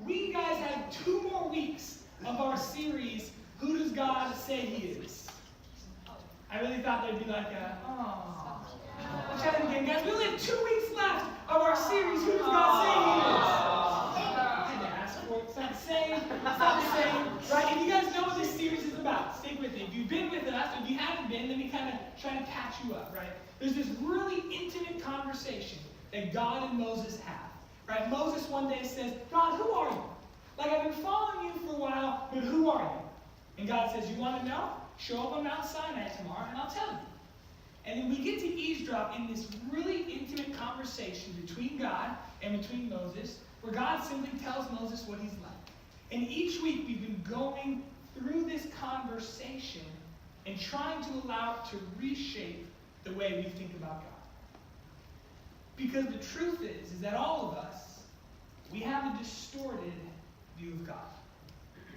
we guys have 2 more weeks of our series, Who Does God Say He Is? I really thought there'd be like a, oh. Let's try that again, guys. We only have 2 weeks left of our series, Who Does God Say He Is? I had to ask for it. It's not the same. It's not the same. Right? If you guys know what this series is about, stick with it. If you've been with us, if you haven't been, let me kind of try to catch you up, right? There's this really intimate conversation that God and Moses have. Right? Moses one day says, God, who are you? Like, I've been following you for a while, but who are you? And God says, you want to know? Show up on Mount Sinai tomorrow, and I'll tell you. And then we get to eavesdrop in this really intimate conversation between God and between Moses, where God simply tells Moses what he's like. And each week we've been going through this conversation and trying to allow it to reshape the way we think about God. Because the truth is that all of us, we have a distorted view of God.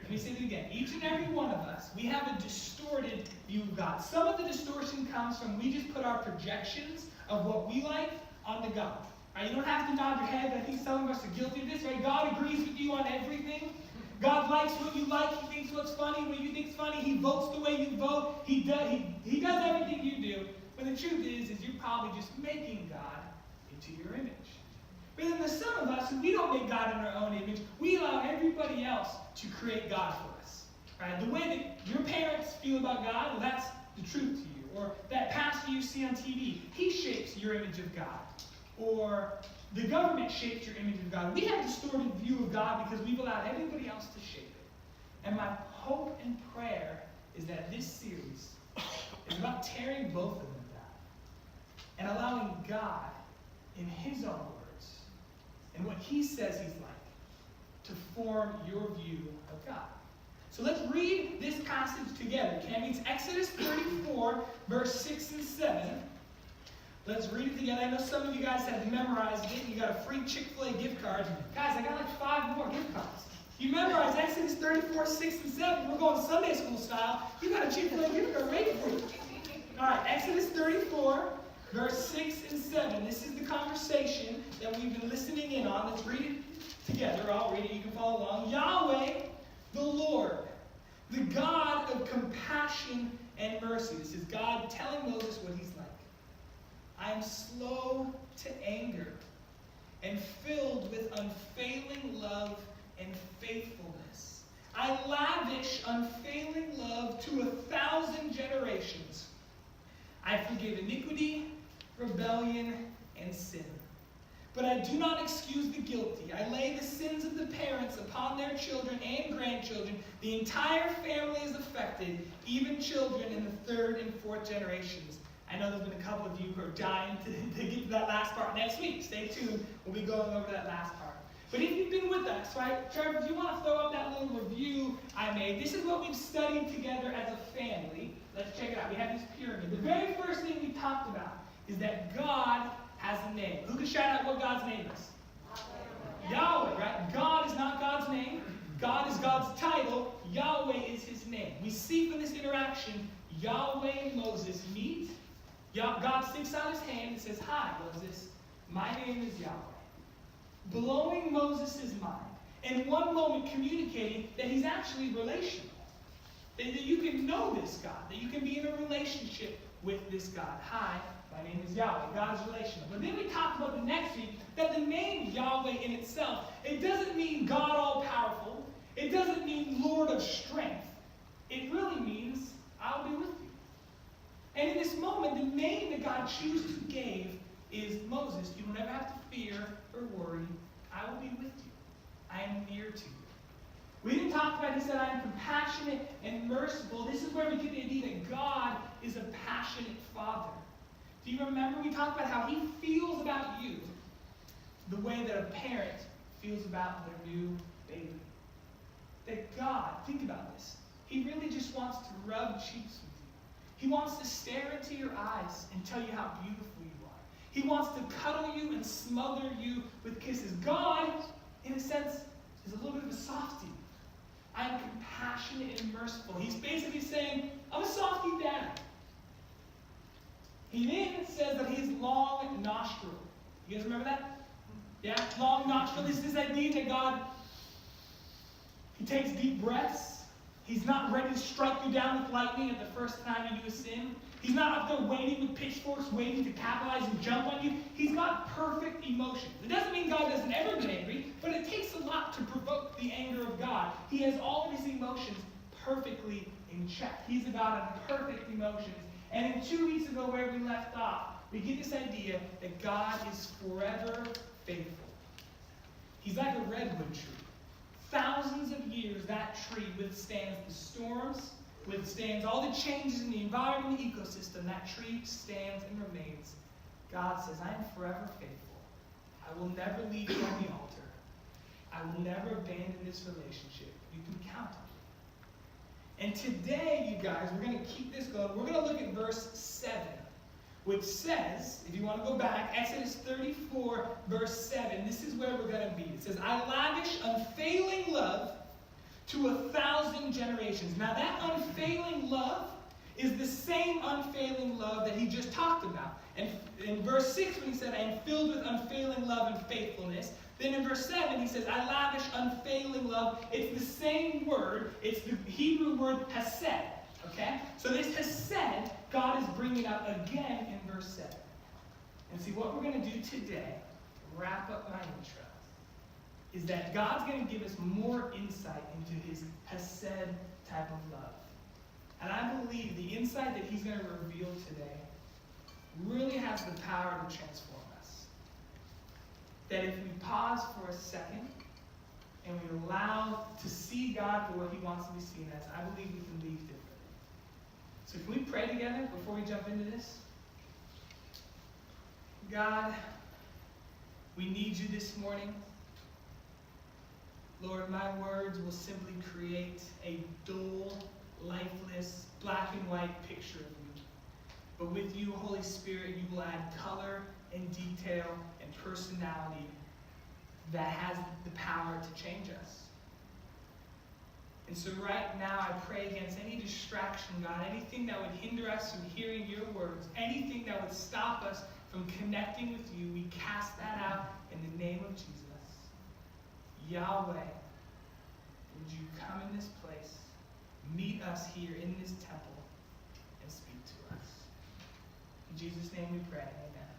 Let me say it again. Each and every one of us, we have a distorted view of God. Some of the distortion comes from we just put our projections of what we like onto God. Right? You don't have to nod your head. I think some of us are guilty of this. Right? God agrees with you on everything. God likes what you like. He thinks what's funny when you think's funny. He votes the way you vote. He does everything you do. But the truth is you're probably just making God into your image. But then there's some of us who we don't make God in our own image. We allow everybody else to create God for us. Right? The way that your parents feel about God, well, that's the truth to you. Or that pastor you see on TV, he shapes your image of God. Or the government shapes your image of God. We have a distorted view of God because we've allowed everybody else to shape it. And my hope and prayer is that this series is about tearing both of them down and allowing God, in His own words, and what He says He's like, to form your view of God. So let's read this passage together. Okay? It's Exodus 34, verse 6 and 7. Let's read it together. I know some of you guys have memorized it. You got a free Chick-fil-A gift card. Guys, I got like 5 more gift cards. You memorized Exodus 34, 6 and 7. We're going Sunday school style. You got a Chick-fil-A gift card ready for you. All right, Exodus 34, verse 6 and 7. This is the conversation that we've been listening in on. Let's read it together. I'll read it. You can follow along. Yahweh, the Lord, the God of compassion and mercy. This is God telling Moses what He's like. I am slow to anger and filled with unfailing love and faithfulness. I lavish unfailing love to 1,000 generations. I forgive iniquity, rebellion, and sin. But I do not excuse the guilty. I lay the sins of the parents upon their children and grandchildren. The entire family is affected, even children in the 3rd and 4th generations. I know there's been a couple of you who are dying to get to that last part next week. Stay tuned. We'll be going over that last part. But if you've been with us, right, Trevor, if you want to throw up that little review I made, this is what we've studied together as a family. Let's check it out. We have this pyramid. The very first thing we talked about is that God has a name. Who can shout out what God's name is? Yahweh, right? God is not God's name. God is God's title. Yahweh is His name. We see from this interaction, Yahweh and Moses meet. God sticks out His hand and says, hi, Moses. My name is Yahweh. Blowing Moses' mind. And in one moment communicating that He's actually relational. That you can know this God. That you can be in a relationship with this God. Hi, my name is Yahweh. God is relational. But then we talked about the next week that the name Yahweh in itself, it doesn't mean God all-powerful. It doesn't mean Lord of strength. It really means I'll be with you. And in this moment, the name that God chooses to give is Moses. You don't ever have to fear or worry. I will be with you. I am near to you. We didn't talk about, He said, I am compassionate and merciful. This is where we get the idea that God is a passionate Father. Do you remember we talked about how He feels about you the way that a parent feels about their new baby? That God, think about this, He really just wants to rub cheeks with you. He wants to stare into your eyes and tell you how beautiful you are. He wants to cuddle you and smother you with kisses. God, in a sense, is a little bit of a softie. I am compassionate and merciful. He's basically saying, I'm a softie dad. He then says that He's long nostril. You guys remember that? Yeah? Long nostril is this idea that God He takes deep breaths. He's not ready to strike you down with lightning at the first time you do a sin. He's not up there waiting with pitchforks, waiting to capitalize and jump on you. He's got perfect emotions. It doesn't mean God doesn't ever get angry, but it takes a lot to provoke the anger of God. He has all of his emotions perfectly in check. He's a God of perfect emotions. And in 2 weeks ago, where we left off, we get this idea that God is forever faithful. He's like a redwood tree. Thousands of years, that tree withstands the storms, withstands all the changes in the environment, the ecosystem. That tree stands and remains. God says, I am forever faithful. I will never leave you on the altar. I will never abandon this relationship. You can count on me. And today, you guys, we're going to keep this going. We're going to look at verse 7, which says, if you want to go back, Exodus 34, verse 7, this is where we're going to be. It says, I lavish unfailing love to 1,000 generations. Now that unfailing love is the same unfailing love that he just talked about. And in verse 6, when he said, I am filled with unfailing love and faithfulness. Then in verse 7, he says, I lavish unfailing love. It's the same word. It's the Hebrew word hesed. Okay? So this hesed, God is bringing up again in verse 7. And see, what we're going to do today, wrap up my intro, is that God's going to give us more insight into his hesed type of love. And I believe the insight that he's going to reveal today really has the power to transform us. That if we pause for a second and we allow to see God for what he wants to be seen as, I believe we can leave differently. So can we pray together before we jump into this? God, we need you this morning. Lord, my words will simply create a dull, lifeless, black and white picture of you. But with you, Holy Spirit, you will add color and detail and personality that has the power to change us. And so right now, I pray against any distraction, God, anything that would hinder us from hearing your words, anything that would stop us from connecting with you, we cast that out in the name of Jesus. Yahweh, would you come in this place, meet us here in this temple, and speak to us. In Jesus' name we pray, amen.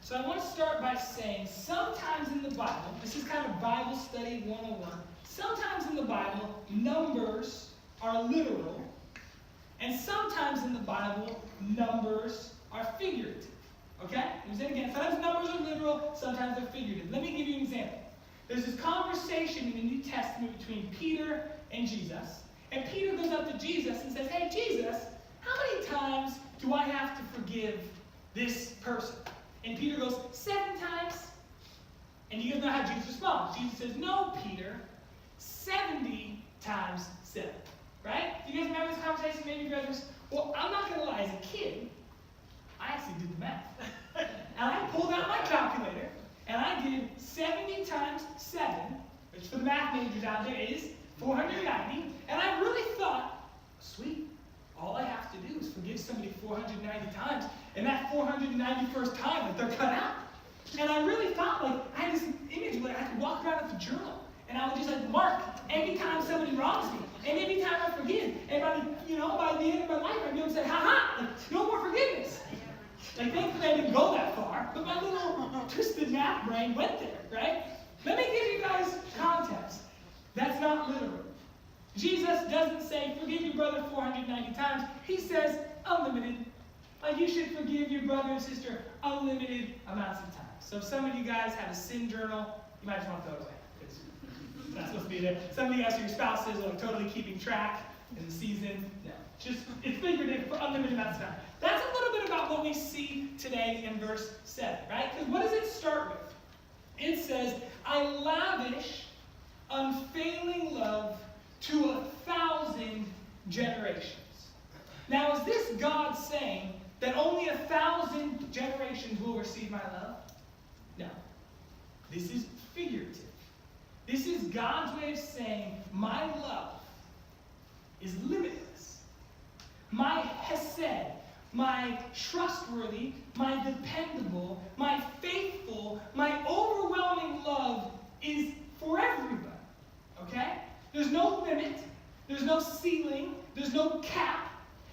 So I want to start by saying, sometimes in the Bible, this is kind of Bible study 101, sometimes in the Bible, numbers are literal, and sometimes in the Bible, numbers are figurative. Okay? Again, sometimes numbers are literal, sometimes they're figurative. Let me give you an example. There's this conversation in the New Testament between Peter and Jesus. And Peter goes up to Jesus and says, hey, Jesus, how many times do I have to forgive this person? And Peter goes, 7 times. And you guys know how Jesus responds. Jesus says, no, Peter, 70 times 7. Right? Do you guys remember this conversation? Maybe you guys well, I'm not going to lie. As a kid, I actually did the math. And I pulled out my calculator. And I did 70 times 7, which for the math majors out there is 490. And I really thought, sweet, all I have to do is forgive somebody 490 times. And that 491st time, like, they're cut out. And I really thought, like, I had this image where I could walk around with a journal. And I would just, like, mark every time somebody wrongs me. And every time I forgive. And by the end of my life, I'd be able to say, ha-ha, like, no more forgiveness. Like, thankfully I didn't go that far, but my little twisted math brain went there, right? Let me give you guys context. That's not literal. Jesus doesn't say, forgive your brother 490 times. He says, unlimited. Like, you should forgive your brother and sister unlimited amounts of times. So if some of you guys have a sin journal, you might just want to throw it away. It's not supposed to be there. Some of you guys, your spouses are totally keeping track in the season. No. Just, it's figurative for unlimited amounts of time. That's a little bit about what we see today in verse 7, right? Because what does it start with? It says, I lavish unfailing love to 1,000 generations. Now, is this God saying that only 1,000 generations will receive my love? No. This is figurative. This is God's way of saying, my love is limitless. My hesed, my trustworthy, my dependable, my faithful, my overwhelming love is for everybody. Okay? There's no limit. There's no ceiling. There's no cap.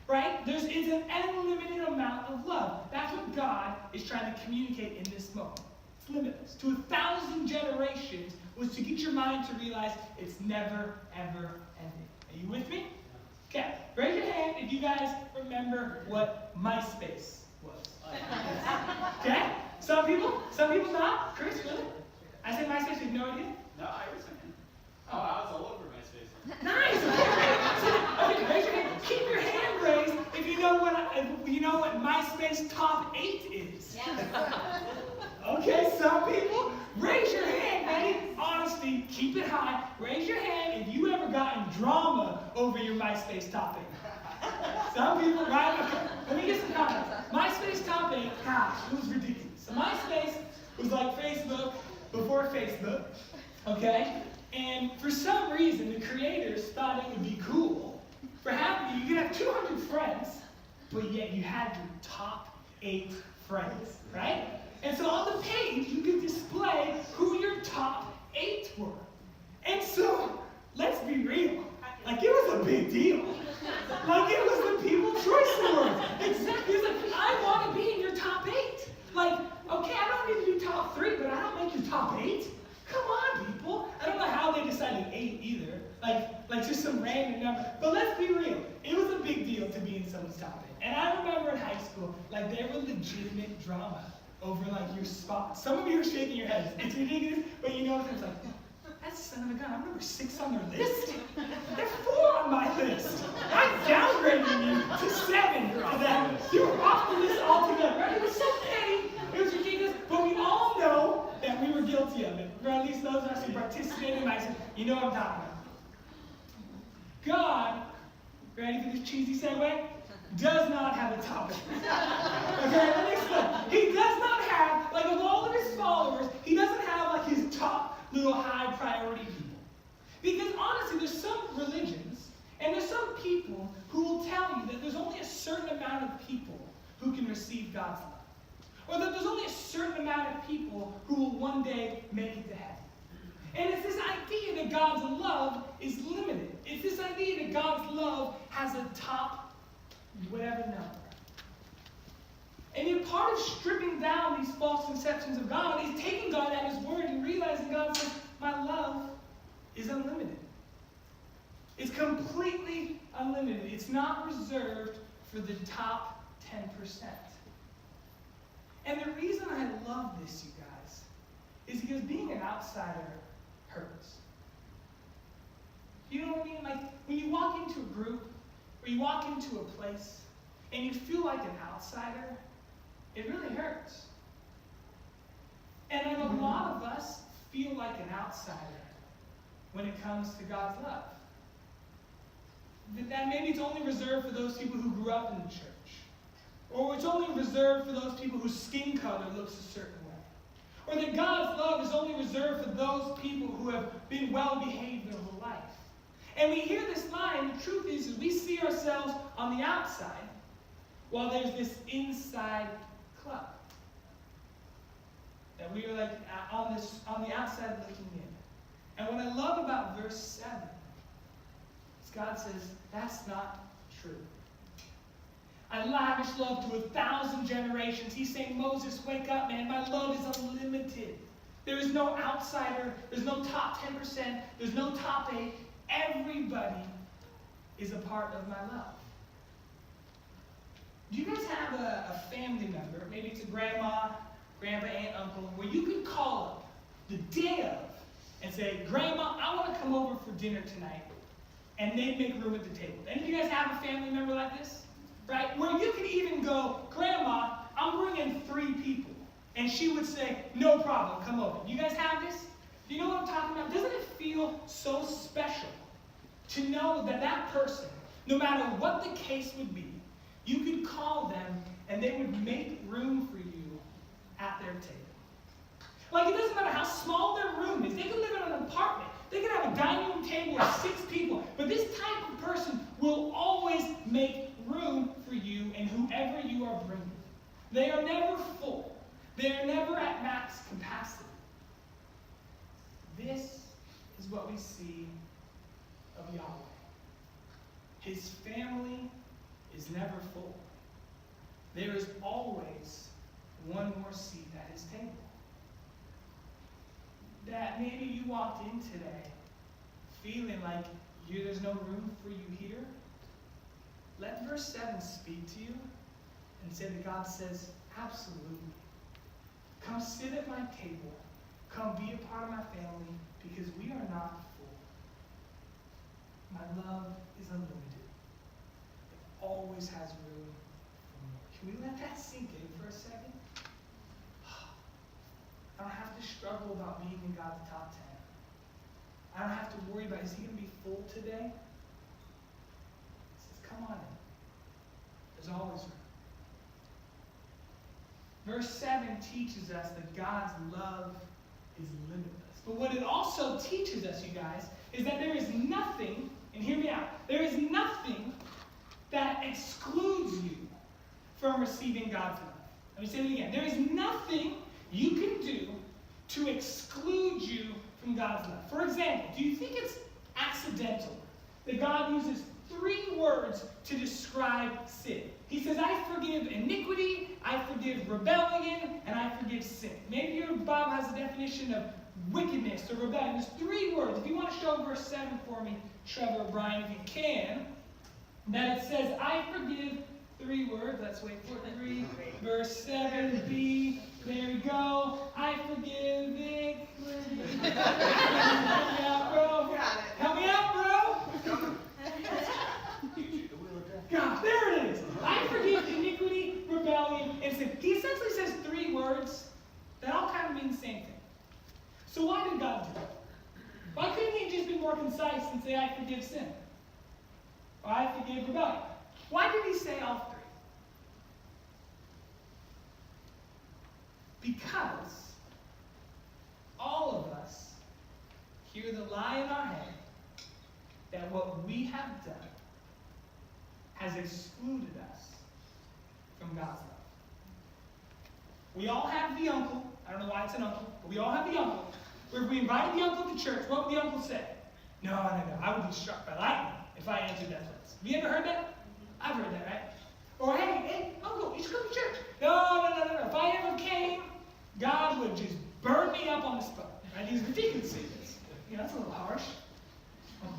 Right? It's an unlimited amount of love. That's what God is trying to communicate in this moment. It's limitless. To 1,000 generations was to get your mind to realize it's never, ever ending. Are you with me? Okay. Raise your hand if you guys remember what MySpace was. Okay? Some people not. Chris, really? I said MySpace, you have no idea? No, I was thinking. Oh, I was all over MySpace. Nice. Okay, raise your hand. Keep your hand raised if you know what MySpace top 8 is. Yeah. Okay, some people, raise your hand, man. Honesty, keep it high. Raise your hand if you ever got in drama over your MySpace top 8. Some people, right? Okay. Let me get some comments. MySpace top 8, gosh, it was ridiculous. So MySpace was like Facebook before Facebook, okay? And for some reason, the creators thought it would be cool for having you could have 200 friends, but yet you had your top 8 friends, right? And so on the page, you could display who your top 8 were. And so, let's be real. Like, it was a big deal. Like, it was the People's Choice Awards. Exactly. It's like, I want to be in your top 8. Like, okay, I don't need to be top 3, but I don't make your top 8. Come on, people. I don't know how they decided 8 either. Like just some random number. But let's be real. It was a big deal to be in someone's top 8. And I remember in high school, like, there were legitimate drama over, like, your spot. Some of you are shaking your heads. It's ridiculous, but you know, it's like, that's son of a gun. I'm number 6 on their list. They're 4 on my list. I'm downgrading you to 7 for that. You were off the list altogether. Right? It was so petty. It was ridiculous. But we all know that we were guilty of it. Or at least those of us who participated in it. You know what I'm talking about. God, ready for this cheesy segue? Does not have a top 8. Okay, let me explain. He does not have, like, of all of his followers, he doesn't have, like, his top little high priority people. Because honestly, there's some religions, and there's some people who will tell you that there's only a certain amount of people who can receive God's love. Or that there's only a certain amount of people who will one day make it to heaven. And it's this idea that God's love is limited. It's this idea that God's love has a top whatever number. And yet part of stripping down these false conceptions of God is taking God at his word and realizing God says, my love is unlimited. It's completely unlimited. It's not reserved for the top 10%. And the reason I love this, you guys, is because being an outsider hurts. You know what I mean? Like, when you walk into a group, or you walk into a place, and you feel like an outsider, it really hurts. And then a lot of us feel like an outsider when it comes to God's love. That maybe it's only reserved for those people who grew up in the church. Or it's only reserved for those people whose skin color looks a certain way. Or that God's love is only reserved for those people who have been well-behaved their whole life. And we hear this line, the truth is we see ourselves on the outside, while there's this inside club. That we are like on the outside looking in. And what I love about verse 7 is God says, that's not true. I lavish love to 1,000 generations. He's saying, Moses, wake up, man. My love is unlimited. There is no outsider. There's no top 10%. There's no top 8. Everybody is a part of my love. Do you guys have a family member, maybe it's a grandma, grandpa, aunt, uncle, where you could call up the day of and say, Grandma, I want to come over for dinner tonight, and they'd make room at the table? Any of you guys have a family member like this? Right? Where you could even go, Grandma, I'm bringing 3 people. And she would say, no problem, come over. You guys have this? Do you know what I'm talking about? Doesn't it feel so special to know that that person, no matter what the case would be, you could call them and they would make room for you at their table? Like, it doesn't matter how small their room is. They could live in an apartment. They could have a dining room table of 6 people. But this type of person will always make room for you and whoever you are bringing. They are never full. They are never at max capacity. This is what we see of Yahweh. His family is never full. There is always one more seat at his table. That maybe you walked in today feeling like there's no room for you here. Let verse 7 speak to you and say that God says, absolutely. Come sit at my table. Come be a part of my family because we are not full. My love is unlimited. It always has room for more. Can we let that sink in for a second? I don't have to struggle about being in God's top 10. I don't have to worry about, is he going to be full today? He says, come on in. There's always room. Verse 7 teaches us that God's love is limitless. But what it also teaches us, you guys, is that there is nothing, and hear me out, there is nothing that excludes you from receiving God's love. Let me say it again. There is nothing you can do to exclude you from God's love. For example, do you think it's accidental that God uses 3 words to describe sin? He says, I forgive iniquity, I forgive rebellion, and I forgive sin. Maybe your Bible has a definition of wickedness or rebellion. There's 3 words. If you want to show verse 7 for me, Trevor or Brian, if you can, that it says, I forgive 3 words. Let's wait for it. 3, verse 7b. There we go. I forgive iniquity. Help me out, bro. Help me out, bro. God, there it is. I forgive iniquity, rebellion, and sin. He essentially says 3 words that all kind of mean the same thing. So why did God do it? Why couldn't he just be more concise and say, I forgive sin? Or I forgive rebellion? Why did he say all 3? Because all of us hear the lie in our head that what we have done has excluded us from God's love. We all have the uncle. I don't know why it's an uncle, but we all have the uncle. Where if we invited the uncle to church, what would the uncle say? No, I would be struck by lightning if I answered that place. Have you ever heard that? I've heard that, right? Or, hey, uncle, you should come to church. No. If I ever came, God would just burn me up on the spot. Right? He's ridiculous. That's a little harsh.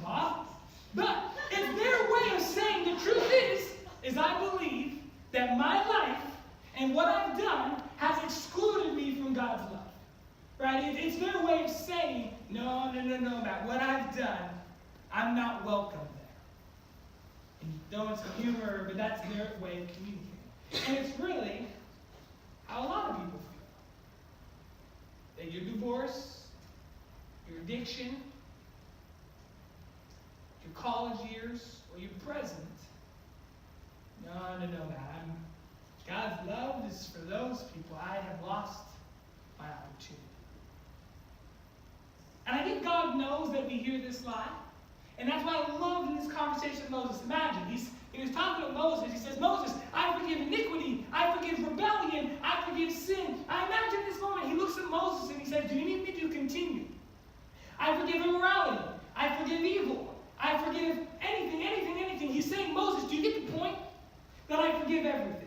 Bob. But it's their way of saying the truth is I believe that my life and what I've done has excluded me from God's love. Right? It's their way of saying, no, about what I've done, I'm not welcome there. And though it's humor, but that's their way of communicating. And it's really how a lot of people feel. That your divorce, your addiction, your college years, or your present, no, God's love is for those people. I have lost my opportunity. And I think God knows that we hear this lie. And that's why I love in this conversation with Moses. Imagine, he was talking to Moses. He says, Moses, I forgive iniquity. I forgive rebellion. I forgive sin. I imagine this moment. He looks at Moses and he says, do you need me to continue? I forgive immorality. I forgive evil. I forgive anything. He's saying, Moses, do you get the point? That I forgive everything.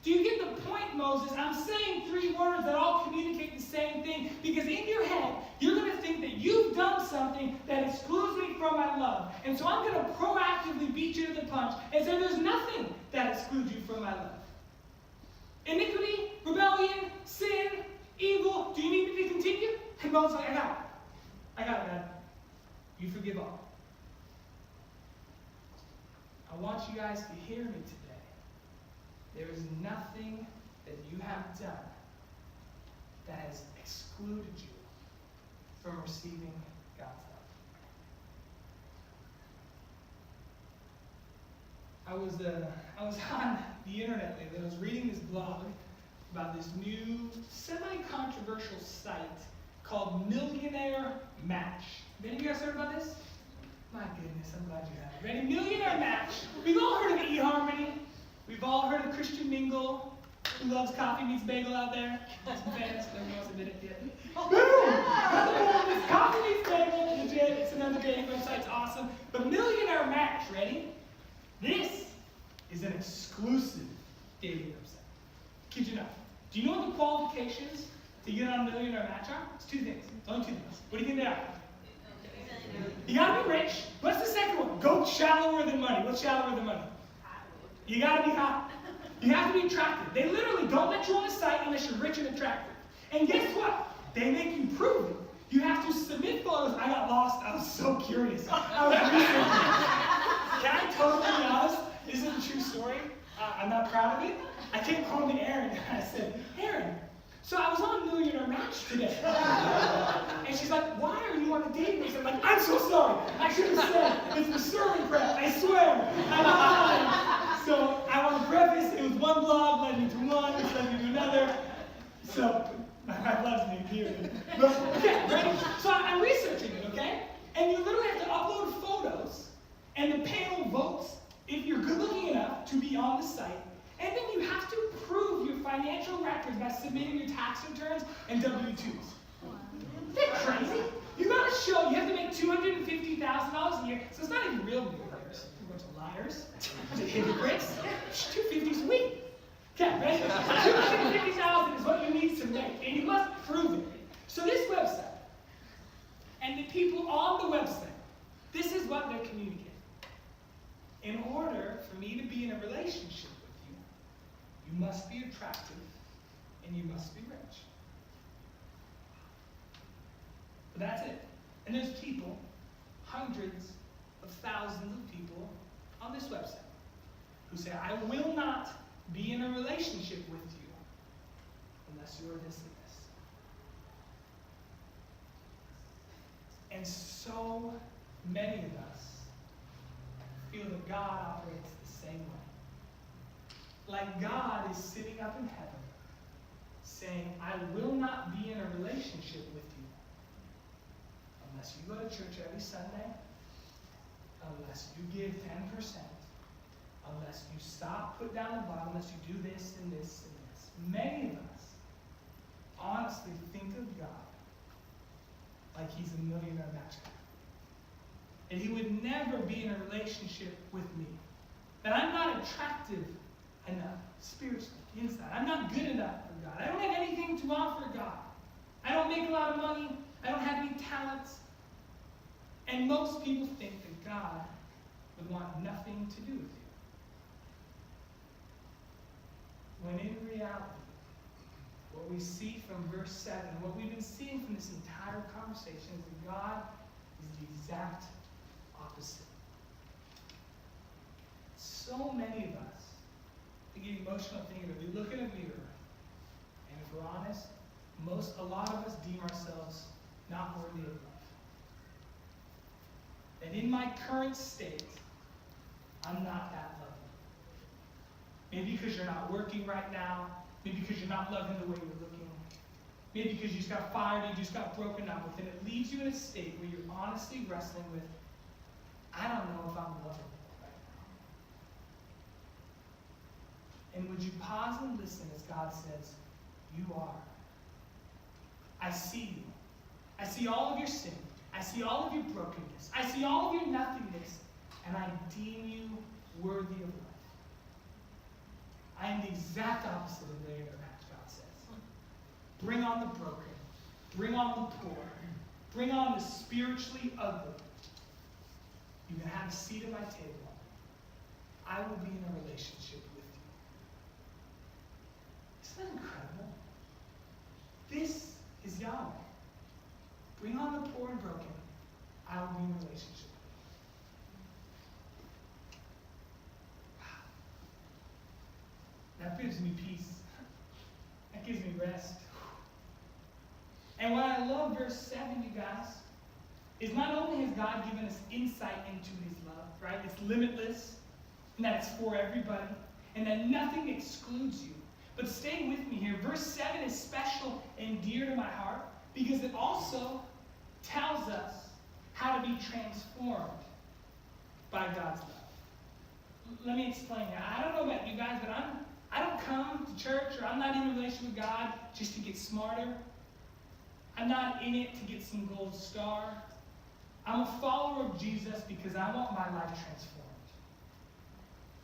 Do you get the point, Moses? I'm saying 3 words that all communicate the same thing because in your head, you're going to think that you've done something that excludes me from my love. And so I'm going to proactively beat you to the punch and say there's nothing that excludes you from my love. Iniquity, rebellion, sin, evil. Do you need me to continue? And Moses like, I got it, man. You forgive all. I want you guys to hear me today. There is nothing that you have done that has excluded you from receiving God's love. I was on the internet lately. I was reading this blog about this new semi-controversial site called Millionaire Match. Have any of you guys heard about this? My goodness, I'm glad you have. Ready? Millionaire Match. We've all heard of eHarmony. We've all heard of Christian Mingle. Who loves coffee meets bagel out there? Some fans. Nobody else admit it yet. Boom! Coffee meets bagel. Legit. It's another dating website. It's awesome. Millionaire Match, ready? This is an exclusive dating website. Kid you not. Do you know what the qualifications to get on Millionaire Match are? It's two things. It's only two things. What do you think they are? You gotta be rich. What's the second one? Go shallower than money. What's shallower than money? You gotta be hot. You have to be attractive. They literally don't let you on the site unless you're rich and attractive. And guess what? They make you prove it. You have to submit photos. I got lost. I was so curious. I was researching. Can I totally be honest? This is a true story. I'm not proud of it. I came home to Erin and I said, Erin, so I was on Millionaire Match today. And she's like, why are you on a dating list? I'm like, I'm so sorry. I should have said it's for serving prep. I swear. I'm not. So I want to preface, it was one blog led me to one, which led me to another. So my wife loves me, period. But, okay, ready? So I'm researching it, okay? And you literally have to upload photos, and the panel votes if you're good looking enough to be on the site. And then you have to prove your financial records by submitting your tax returns and W-2s. Isn't that crazy? You gotta show, you have to make $250,000 a year, so it's not even real millionaires. You're a bunch of liars, a bunch of hypocrites. $250's a week. Okay, ready? $250,000 is what you need to make, and you must prove it. So this website, and the people on the website, this is what they're communicating. In order for me to be in a relationship with you, you must be attractive, and you must be rich. But that's it. And there's people, hundreds of thousands of people on this website who say, I will not be in a relationship with you unless you are this and this. And so many of us feel that God operates the same way. Like God is sitting up in heaven saying, I will not be in a relationship with you unless you go to church every Sunday, unless you give 10%, unless you stop, put down the Bible, unless you do this and this and this. Many of us honestly think of God like he's a millionaire match guy. And he would never be in a relationship with me. That I'm not attractive enough spiritually, inside. I'm not good enough for God. I don't have anything to offer God. I don't make a lot of money. I don't have any talents. And most people think that God would want nothing to do with you. When in reality, what we see from verse 7, and what we've been seeing from this entire conversation, is that God is the exact opposite. So many of us, we get emotional thinking that we look in a mirror, and if we're honest, a lot of us deem ourselves not worthy of love. That in my current state, I'm not that loving. Maybe because you're not working right now. Maybe because you're not loving the way you're looking. Maybe because you just got fired, you just got broken up with, and it leaves you in a state where you're honestly wrestling with, I don't know if I'm lovable right now. And would you pause and listen as God says, you are. I see you. I see all of your sin. I see all of your brokenness. I see all of your nothingness. And I deem you worthy of love. I am the exact opposite of millionaire match, God says. Bring on the broken. Bring on the poor. Bring on the spiritually ugly. You can have a seat at my table. I will be in a relationship with you. Isn't that incredible? This is Yahweh. Bring on the poor and broken. I will be in a relationship. Wow. That gives me peace. That gives me rest. And what I love, verse 7, you guys, is not only has God given us insight into his love, right? It's limitless, and that it's for everybody, and that nothing excludes you. But stay with me here. Verse 7 is special and dear to my heart because it also tells us how to be transformed by God's love. Let me explain that. I don't know about you guys, but I don't come to church or I'm not in a relationship with God just to get smarter. I'm not in it to get some gold star. I'm a follower of of Jesus because I want my life transformed.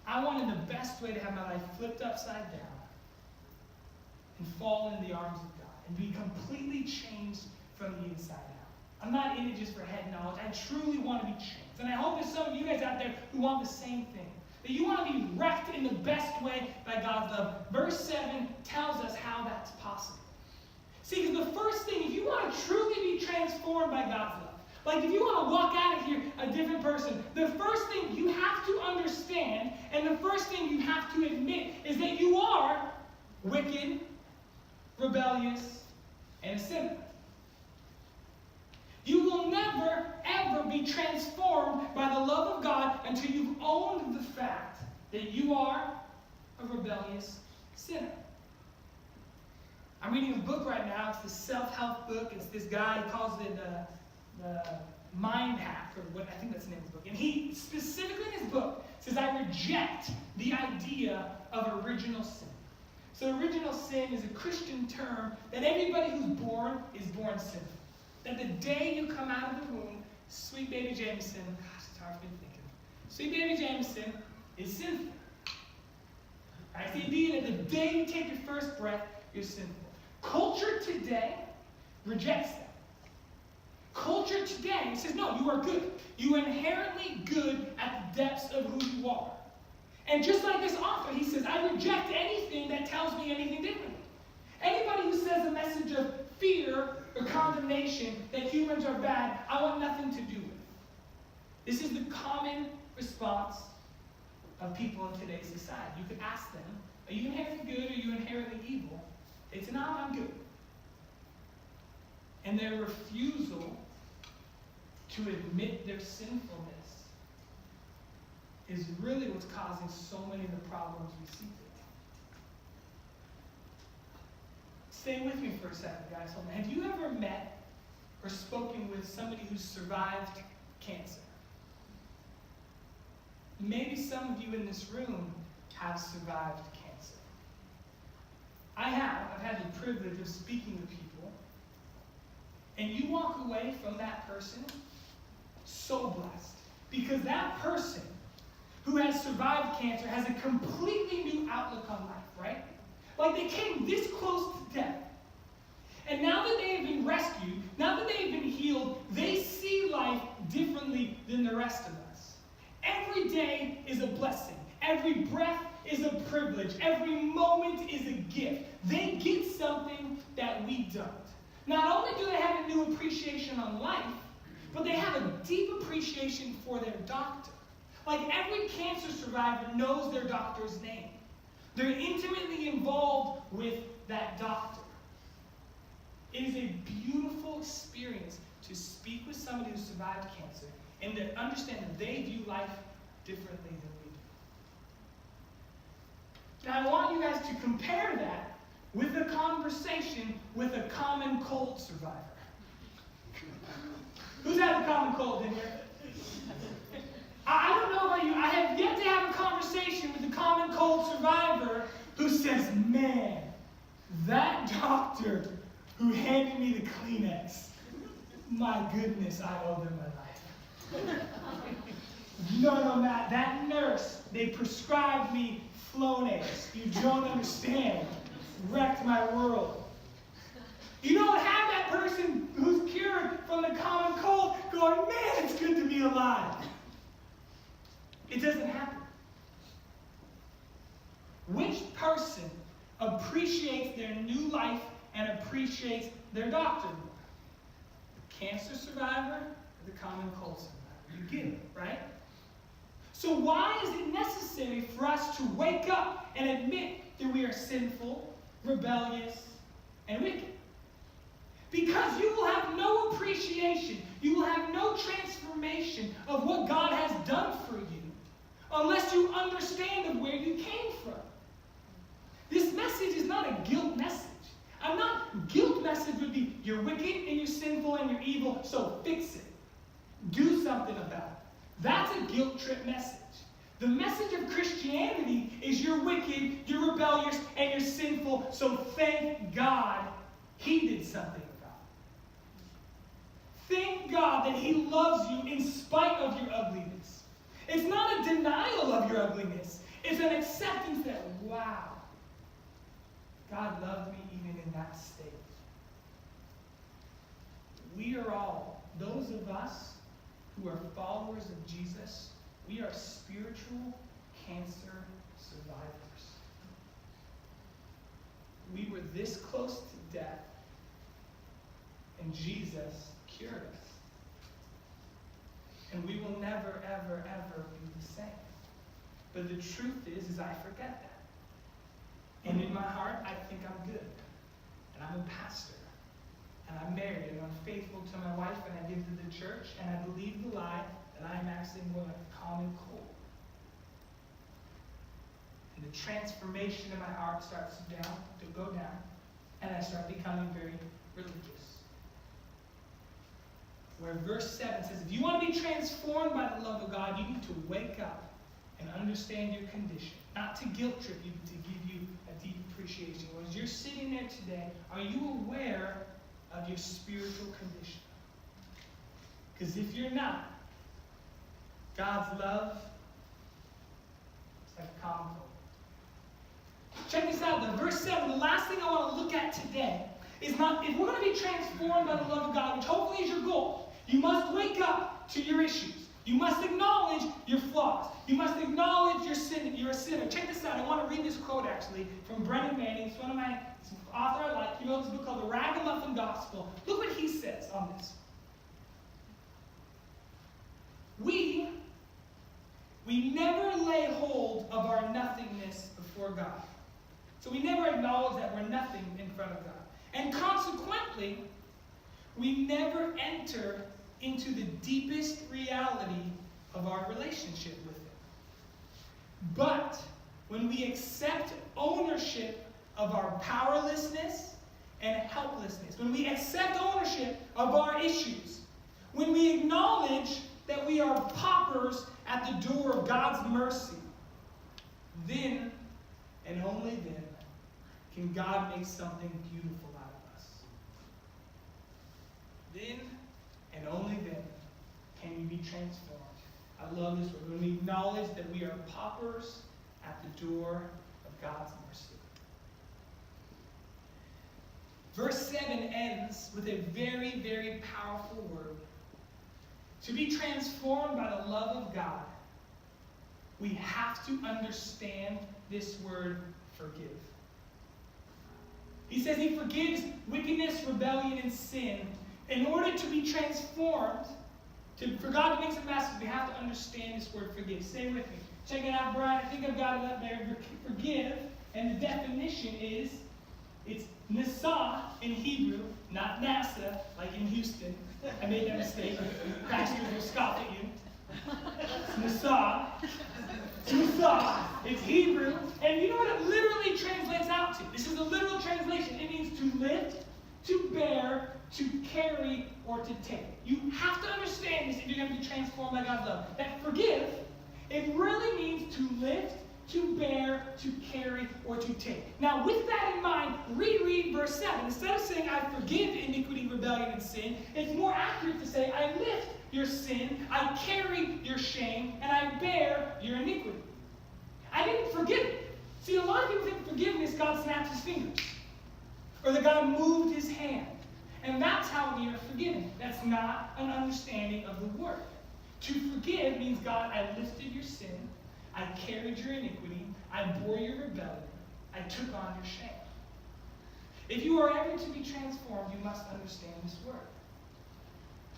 I want in the best way to have my life flipped upside down and fall into the arms of God and be completely changed from the inside out. I'm not in it just for head knowledge. I truly want to be changed. And I hope there's some of you guys out there who want the same thing. That you want to be wrecked in the best way by God's love. Verse 7 tells us how that's possible. See, because the first thing, if you want to truly be transformed by God's love, like if you want to walk out of here a different person, the first thing you have to understand and the first thing you have to admit is that you are wicked, rebellious, and a sinner. You will never, ever be transformed by the love of God until you've owned the fact that you are a rebellious sinner. I'm reading a book right now. It's this self-help book. It's this guy, he calls it the Mind Hack, or what I think that's the name of the book. And he specifically in his book says, I reject the idea of original sin. So original sin is a Christian term that everybody who's born is born sinful. That the day you come out of the womb, sweet baby Jameson, gosh, it's hard for me to think of. Sweet baby Jameson is sinful. Right? It's the idea that the day you take your first breath, you're sinful. Culture today rejects that. Culture today says, no, you are good. You are inherently good at the depths of who you are. And just like this author, he says, I reject anything that tells me anything differently. Anybody who says a message of fear or condemnation that humans are bad, I want nothing to do with. This is the common response of people in today's society. You could ask them, are you inherently good or are you inherently evil? They'd say, no, I'm good. And their refusal to admit their sinfulness is really what's causing so many of the problems we see today. Stay with me for a second, guys. Hold on. Have you ever met or spoken with somebody who's survived cancer? Maybe some of you in this room have survived cancer. I have. I've had the privilege of speaking to people. And you walk away from that person so blessed. Because that person who has survived cancer has a completely new outlook on life, right? Like they came this close to death. And now that they have been rescued, now that they have been healed, they see life differently than the rest of us. Every day is a blessing. Every breath is a privilege. Every moment is a gift. They get something that we don't. Not only do they have a new appreciation on life, but they have a deep appreciation for their doctor. Like every cancer survivor knows their doctor's name. They're intimately involved with that doctor. It is a beautiful experience to speak with somebody who survived cancer and to understand that they view life differently than we do. Now I want you guys to compare that with a conversation with a common cold survivor. Who's had a common cold in here? I don't know about you. I have yet to have a conversation with a common cold survivor who says, man, that doctor who handed me the Kleenex, my goodness, I owe them my life. No, Matt, that nurse, they prescribed me Flonase. You don't understand. Wrecked my world. You don't have that person who's cured from the common cold going, man, it's good to be alive. It doesn't happen. Which person appreciates their new life and appreciates their doctor more? The cancer survivor or the common cold survivor? You get it, right? So why is it necessary for us to wake up and admit that we are sinful, rebellious, and wicked? Because you will have no appreciation, you will have no transformation of what God has done for you unless you understand of where you came from. This message is not a guilt message. Guilt message would be, you're wicked and you're sinful and you're evil, so fix it. Do something about it. That's a guilt trip message. The message of Christianity is you're wicked, you're rebellious, and you're sinful, so thank God He did something about Thank God that he loves you in spite of your ugliness. It's not a denial of your ugliness. It's an acceptance that, wow, God loved me even in that state. We are all, those of us who are followers of Jesus, we are spiritual cancer survivors. We were this close to death, and Jesus cured us. And we will never, ever, ever be the same. But the truth is I forget that. And in my heart, I think I'm good. And I'm a pastor. And I'm married, and I'm faithful to my wife, and I give to the church, and I believe the lie that I am actually more like a common cold. And the transformation in my heart starts to go down, and I start becoming very religious. Where verse 7 says, if you want to be transformed by the love of God, you need to wake up and understand your condition. Not to guilt trip you, but to give you a deep appreciation. As you're sitting there today, are you aware of your spiritual condition? Because if you're not, God's love is like a common cold. Check this out, though. Verse 7, the last thing I want to look at today is not, if we're going to be transformed by the love of God, which hopefully is your goal, you must wake up to your issues. You must acknowledge your flaws. You must acknowledge your sin. You're a sinner. Check this out. I want to read this quote, actually, from Brennan Manning. It's one of my author I like. He wrote this book called The Ragamuffin Gospel. Look what he says on this. We never lay hold of our nothingness before God. So we never acknowledge that we're nothing in front of God. And consequently, we never enter into the deepest reality of our relationship with Him. But when we accept ownership of our powerlessness and helplessness, when we accept ownership of our issues, when we acknowledge that we are paupers at the door of God's mercy, then and only then can God make something beautiful out of us. Then and only then can you be transformed. I love this word. When we acknowledge that we are paupers at the door of God's mercy. Verse 7 ends with a very, very powerful word. To be transformed by the love of God, we have to understand this word, forgive. He says he forgives wickedness, rebellion, and sin. In order to be transformed, for God to make some masters, we have to understand this word forgive. Stay with me. Check it out, Brian. I think I've got it up there. Forgive, and the definition is, it's nasa in Hebrew, not NASA, like in Houston. I made that mistake. Pastors will scoff at you. It's nasa. It's nasa. It's Hebrew. And you know what it literally translates out to? This is a literal translation. It means to lift, to bear, to carry, or to take. You have to understand this if you're going to be transformed by God's love. That forgive, it really means to lift, to bear, to carry, or to take. Now, with that in mind, reread verse 7. Instead of saying, I forgive iniquity, rebellion, and sin, it's more accurate to say, I lift your sin, I carry your shame, and I bear your iniquity. I didn't forgive it. See, a lot of people think forgiveness, God snapped his fingers. Or that God moved his hand. And that's how we are forgiven. That's not an understanding of the word. To forgive means, God, I lifted your sin, I carried your iniquity, I bore your rebellion, I took on your shame. If you are ever to be transformed, you must understand this word.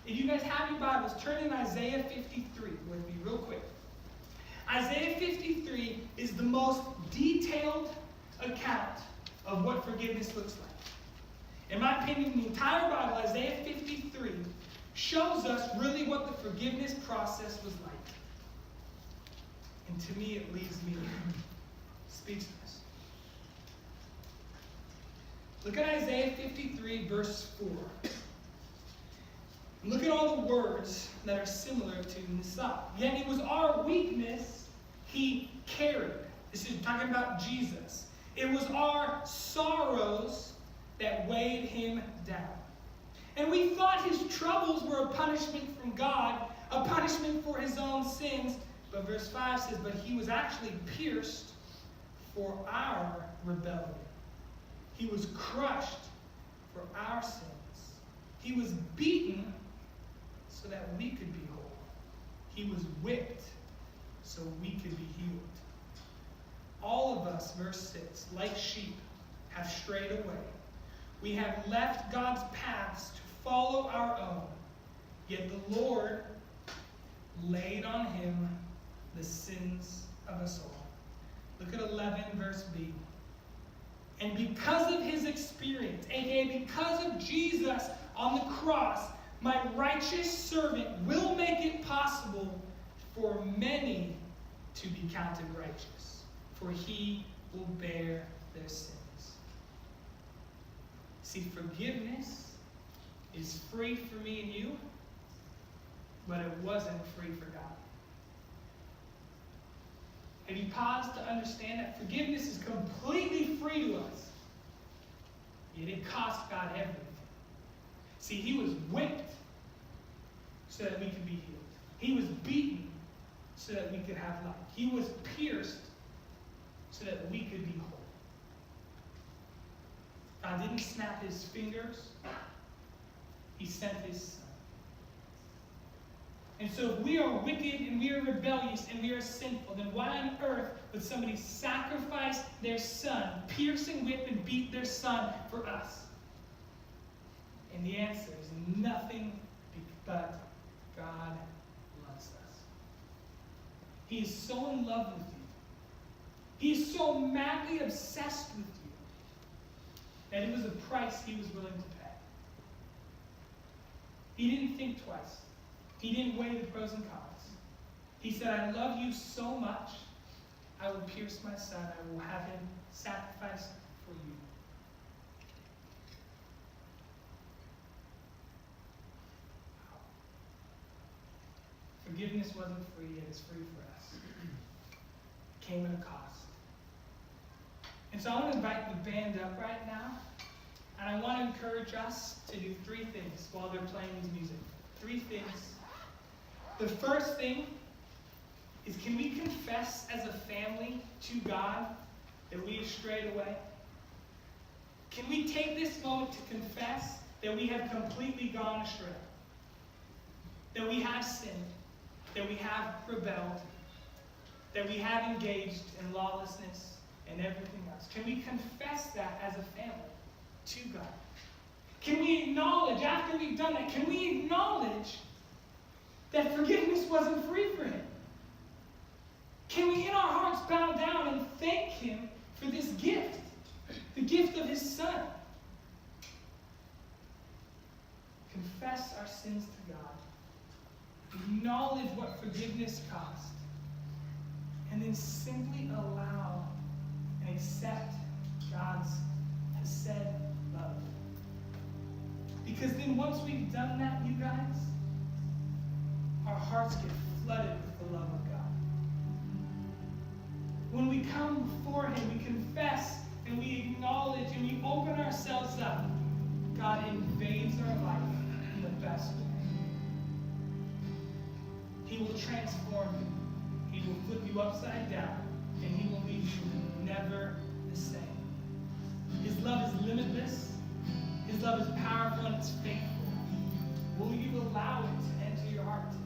If you guys have your Bibles, turn in Isaiah 53 with me real quick. Isaiah 53 is the most detailed account of what forgiveness looks like. In my opinion, the entire Bible, Isaiah 53, shows us really what the forgiveness process was like. And to me, it leaves me speechless. Look at Isaiah 53, verse 4. Look at all the words that are similar to Nisa. Yet it was our weakness he carried. This is talking about Jesus. It was our sorrows that weighed him down. And we thought his troubles were a punishment from God, a punishment for his own sins. But verse 5 says, but he was actually pierced for our rebellion. He was crushed for our sins. He was beaten so that we could be whole. He was whipped so we could be healed. All of us, verse 6, like sheep, have strayed away. We have left God's paths to follow our own. Yet the Lord laid on him the sins of us all. Look at 11, verse B. And because of his experience, aka because of Jesus on the cross, my righteous servant will make it possible for many to be counted righteous, for he will bear their sins. See, forgiveness is free for me and you, but it wasn't free for God. Have you paused to understand that forgiveness is completely free to us, yet it cost God everything? See, he was whipped so that we could be healed. He was beaten so that we could have life. He was pierced so that we could be whole. God didn't snap his fingers. He sent his son. And so if we are wicked and we are rebellious and we are sinful, then why on earth would somebody sacrifice their son, pierce and whip and beat their son for us? And the answer is nothing but God loves us. He is so in love with you. He is so madly obsessed with you that it was a price he was willing to pay. He didn't think twice. He didn't weigh the pros and cons. He said, I love you so much, I will pierce my son. I will have him sacrificed for you. Forgiveness wasn't free, yet it's free for us. It came at a cost. And so I want to invite the band up right now, and I want to encourage us to do three things while they're playing this music. Three things. The first thing is, can we confess as a family to God that we have strayed away? Can we take this moment to confess that we have completely gone astray? That we have sinned? That we have rebelled? That we have engaged in lawlessness and everything else? Can we confess that as a family to God? Can we acknowledge, after we've done that, can we acknowledge that forgiveness wasn't free for him? Can we in our hearts bow down and thank him for this gift, the gift of his son? Confess our sins to God. Acknowledge what forgiveness cost. And then simply allow and accept God's hesed love. Because then once we've done that, you guys, our hearts get flooded with the love of God. When we come before him, we confess and we acknowledge and we open ourselves up. God invades our life in the best way. He will transform you. He will flip you upside down, and he will leave you never the same. His love is limitless. His love is powerful and it's faithful. Will you allow it to enter your heart today?